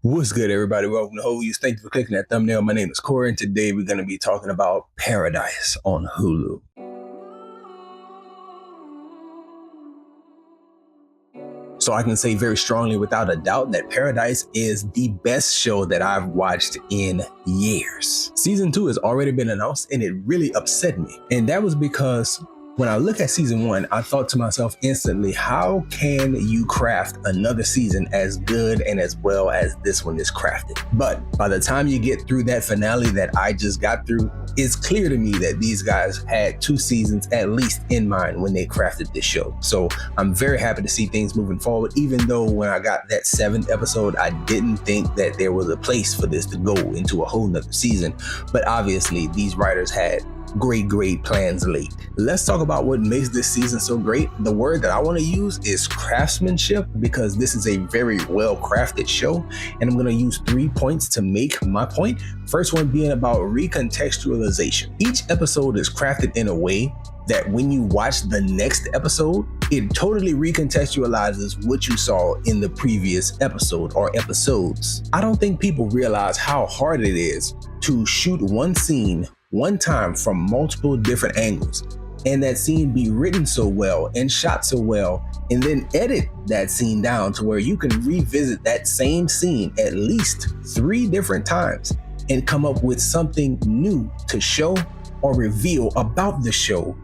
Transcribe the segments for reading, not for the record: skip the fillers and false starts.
What's good, everybody? Welcome to Hulu. Thank you for clicking that thumbnail. My name is Corey, and today we're going to be talking about Paradise on Hulu. So I can say very strongly, without a doubt, that Paradise is the best show that I've watched in years. Season 2 has already been announced, and it really upset me. And that was because when I look at season 1, I thought to myself instantly, how can you craft another season as good and as well as this one is crafted? But by the time you get through that finale that I just got through, it's clear to me that these guys had 2 seasons at least in mind when they crafted this show. So I'm very happy to see things moving forward, even though when I got that 7th episode, I didn't think that there was a place for this to go into a whole nother season. But obviously these writers had great plans laid. Let's talk about what makes this season so great. The word that I want to use is craftsmanship, because this is a very well crafted show, and I'm going to use 3 points to make my point. First one being about recontextualization. Each episode is crafted in a way that when you watch the next episode, it totally recontextualizes what you saw in the previous episode or episodes. I don't think people realize how hard it is to shoot one scene one time from multiple different angles, and that scene be written so well and shot so well, and then edit that scene down to where you can revisit that same scene at least 3 different times and come up with something new to show or reveal about the show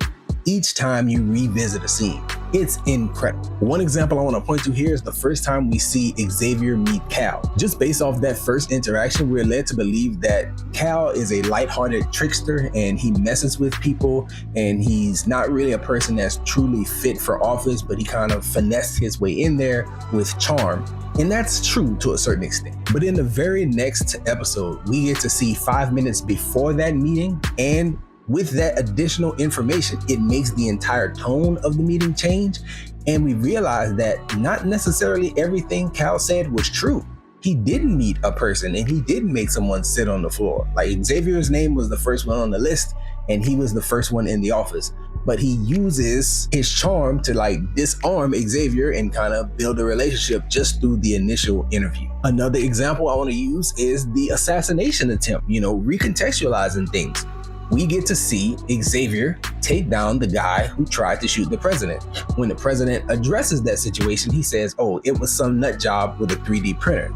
each time you revisit a scene. It's incredible. One example I want to point to here is the first time we see Xavier meet Cal. Just based off that first interaction, we're led to believe that Cal is a lighthearted trickster and he messes with people, and he's not really a person that's truly fit for office, but he kind of finessed his way in there with charm. And that's true to a certain extent. But in the very next episode, we get to see 5 minutes before that meeting, and with that additional information, it makes the entire tone of the meeting change, and we realize that not necessarily everything Cal said was true. He did meet a person, and he did make someone sit on the floor. Like, Xavier's name was the first one on the list, and he was the first one in the office. But he uses his charm to disarm Xavier and kind of build a relationship just through the initial interview. Another example I want to use is the assassination attempt, recontextualizing things. We get to see Xavier take down the guy who tried to shoot the president. When the president addresses that situation, he says, "Oh, it was some nut job with a 3D printer."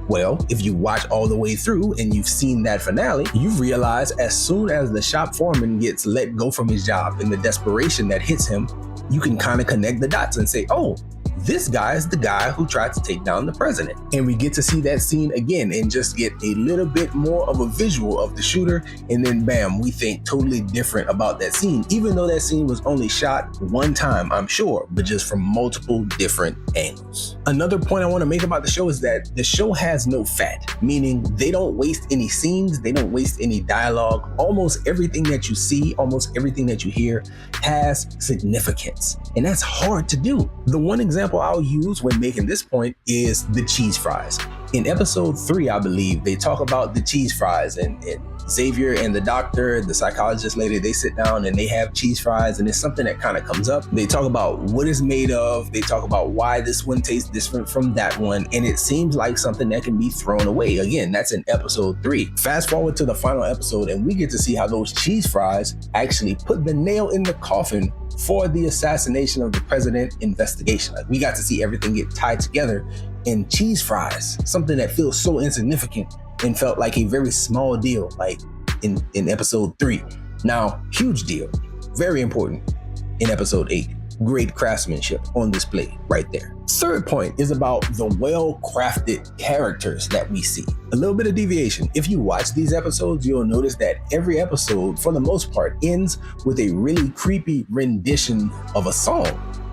Well, if you watch all the way through and you've seen that finale, you realize as soon as the shop foreman gets let go from his job and the desperation that hits him, you can kind of connect the dots and say, oh, this guy is the guy who tried to take down the president. And we get to see that scene again and just get a little bit more of a visual of the shooter. And then bam, we think totally different about that scene, even though that scene was only shot one time, I'm sure, but just from multiple different angles. Another point I want to make about the show is that the show has no fat, meaning they don't waste any scenes, they don't waste any dialogue. Almost everything that you see, almost everything that you hear has significance. And that's hard to do. The one example I'll use when making this point is the cheese fries. In episode 3, I believe, they talk about the cheese fries, and Xavier and the doctor, the psychologist lady, they sit down and they have cheese fries, and it's something that kind of comes up. They talk about what it's made of. They talk about why this one tastes different from that one, and it seems like something that can be thrown away. Again, that's in episode 3. Fast forward to the final episode, and we get to see how those cheese fries actually put the nail in the coffin for the assassination of the president investigation. We got to see everything get tied together in cheese fries, something that feels so insignificant and felt like a very small deal, like in episode 3. Now, huge deal, very important in episode 8. Great craftsmanship on display right there. Third point is about the well-crafted characters that we see. A little bit of deviation. If you watch these episodes, you'll notice that every episode, for the most part, ends with a really creepy rendition of a song.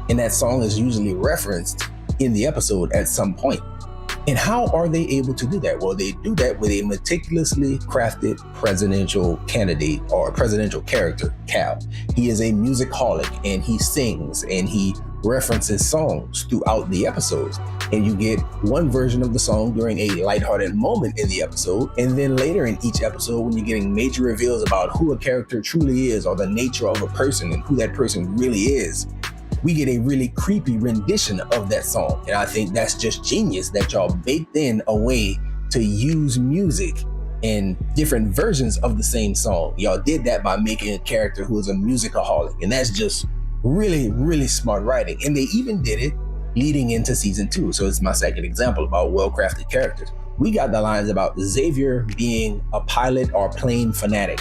And that song is usually referenced in the episode at some point. And how are they able to do that? Well, they do that with a meticulously crafted presidential candidate or presidential character, Cal. He is a musicaholic, and he sings and he references songs throughout the episodes. And you get one version of the song during a lighthearted moment in the episode. And then later in each episode, when you're getting major reveals about who a character truly is or the nature of a person and who that person really is, we get a really creepy rendition of that song. And I think that's just genius that y'all baked in a way to use music in different versions of the same song. Y'all did that by making a character who is a musicaholic, and that's just really, really smart writing. And they even did it leading into season 2. So it's my second example about well-crafted characters. We got the lines about Xavier being a pilot or plane fanatic.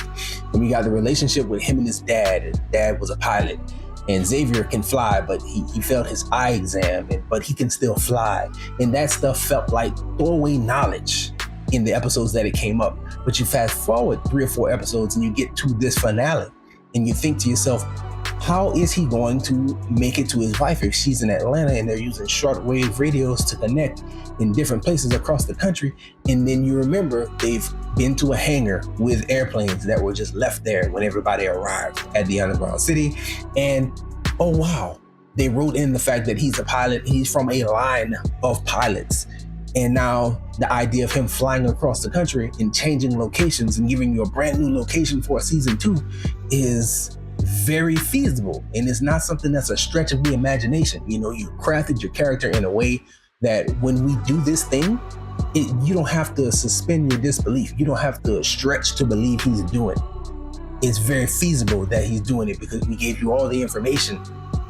And we got the relationship with him and his dad. His dad was a pilot, and Xavier can fly, but he failed his eye exam, but he can still fly. And that stuff felt like throwaway knowledge in the episodes that it came up. But you fast forward 3 or 4 episodes and you get to this finale, and you think to yourself, how is he going to make it to his wife if she's in Atlanta and they're using shortwave radios to connect in different places across the country? And then you remember they've been to a hangar with airplanes that were just left there when everybody arrived at the underground city. And oh wow, they wrote in the fact that he's a pilot. He's from a line of pilots. And now the idea of him flying across the country and changing locations and giving you a brand new location for season 2 is very feasible, and it's not something that's a stretch of the imagination. You know, you crafted your character in a way that when we do this thing, you don't have to suspend your disbelief. You don't have to stretch to believe he's doing it. It's very feasible that he's doing it because we gave you all the information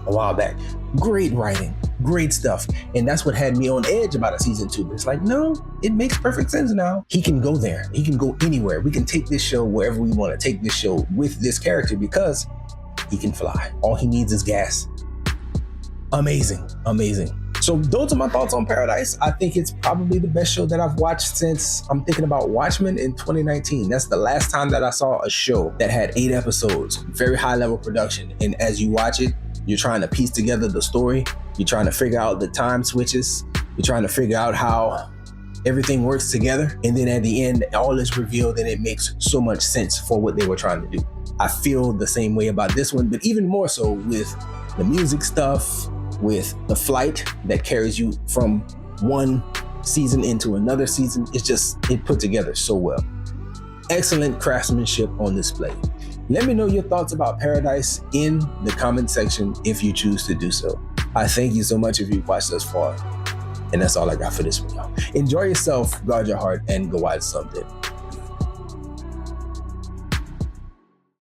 a while back. Great writing, great stuff. And that's what had me on edge about a season 2. But it's like, no, it makes perfect sense now. He can go there. He can go anywhere. We can take this show wherever we want to take this show with this character because he can fly. All he needs is gas. Amazing, amazing. So those are my thoughts on Paradise. I think it's probably the best show that I've watched since I'm thinking about Watchmen in 2019. That's the last time that I saw a show that had 8 episodes, very high level production. And as you watch it, you're trying to piece together the story. You're trying to figure out the time switches. You're trying to figure out how everything works together. And then at the end, all is revealed and it makes so much sense for what they were trying to do. I feel the same way about this one, but even more so with the music stuff, with the flight that carries you from one season into another season. It put together so well. Excellent craftsmanship on display. Let me know your thoughts about Paradise in the comment section if you choose to do so. I thank you so much if you've watched thus far. And that's all I got for this one, y'all. Enjoy yourself, guard your heart, and go watch something.